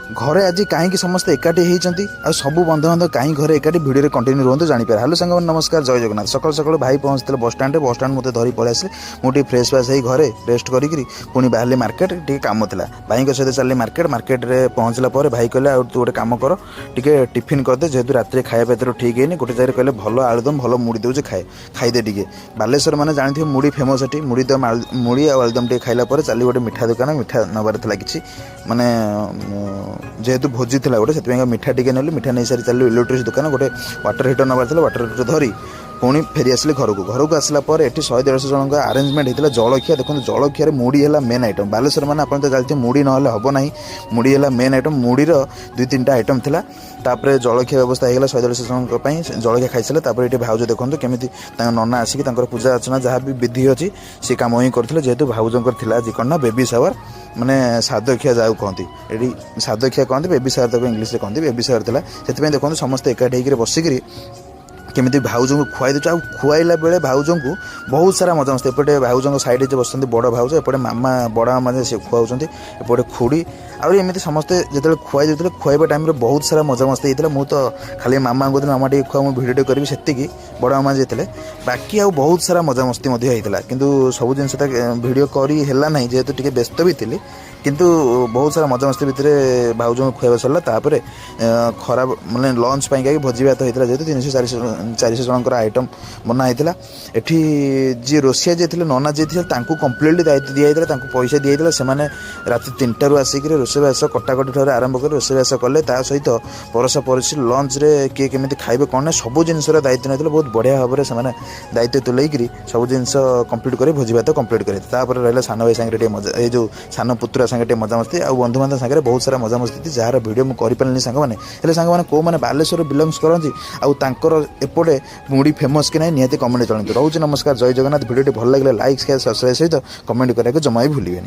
घरे आज कहीं समस्त एकाठी होती सब बंधुबांधव कहीं घरे एकाठी भिडियो कंटिन्यू रुहतु जापर। हेलो सांग नमस्कार जय जगन्नाथ। सकाल सकाल भाई पहुँचते बसस्टाण्ड मत धरी पलि आसे मुझे फ्रेश फ्राश हो घरे रेस्ट करी पुणी बाहर मार्केट टी कम था भाई सहित चल मार्केट में पहुँचला भाई कहले तू गोटे कम कर टे टिफिन करदे जेहतु रात खाଇବା तोर ठीक है गोटे जगह कहले भल आलुदम भल मुड़ी दूचे खाईदे टे बालेश्वर मैंने जानते मुड़ी फेमस ये मुड़ी आलुदम टे खाइला चली गोटे मिठा दुकान मिठा नबार कि माने जेहेतु भोजी थी गोटे से मिठा टी ना मिठा नहीं सारी चल इलेक्ट्रिक दुकान गोटे वाटर हिटर नबार वाटर हिटर धरी पुणी फेरी आसिले घर को आसला ये 100-150 जन का आरेंजमेंट होता जलखिया। देखो जलखिया मुड़ी है मेन आइटम बालेश्वर मैंने आप जानते मुड़ी ना हम ना मुड़ी है मेन आइटम मुड़ीर 2-3टा आइटम था तापर जलखिया व्यवस्था होगा 100-150 जन जलखिया खाई सारे ये भाउज देखो केमी नना आसिक पूजा अर्चना जहाँ भी विधि अच्छी सी कम ही करते जेहेतु भाउजर थी आज कौन ना बेबी सावर माने सादखिया जाऊ कहती ये सादखिया कहते बेबी सावर तक इंग्लीश में कहते बेबी सावर था से देखो समस्त एकाठी होकर बसिक केमी भाउज को खुआई दूच खुआला बेले भाउज को बहुत सारा मजा मस्ती एपटे भाउज साइड बस बड़ भाउज एपटे मामा बड़ मामा से खुआउं एपटे खुड़ी आउरी एमती समस्ते जो खुआई देते खुआइबा टाइम बहुत सारा मजा मस्ती होता मुझे तो खाली मामा कहते मामा टे खुआ मुझे भिडियो करी से बड़ मामा जाते बाकी आउ बहुत सारा मजा मस्ती होता किंतु सब जिनस भिडियो करी है ना जेहेतु टे व्यस्त भी थी किंतु बहुत सारा मजा मस्ती भितर भाउज को खुआवा सरला खराब माने लंच पाई भोजी भात होता जेहतु 300-400 जनकर आइटम बना होता एठी जी रोसिया जी थे नना जी थे कम्प्लीटली दायित्व दिया पैसा दिया से रात 3टारू आसिक रोषेबास कटाकटी ठार आरंभ कर रोषेबास कले सहित परसा परसी लंच रे किए केमी खाइबे कौन सब जिनसर दायित्व नहीं बहुत बढ़िया भाव में से दायित्व तुलैक सब जिन कम्प्लीट कर भोजी भात कम्प्लीट कर रहा सान भाई सांगे मजा ये जो सान पुत्र सांगे मजा मस्ती आ बंधु बांधव सांगे बहुत सारा मजा मस्ती जार वीडियो मुझे कर सांग कौ मैंने बालेश्वर बिलंग्स करती आउर एपटे मुड़ी फेमस कि ना निहाती कमेंट चलते रोचे। नमस्कार जय जगन्नाथ। वीडियो भल लगे लाइक शेयर सब्सक्राइब सहित कमेंट करने को जमा भी भूलिए।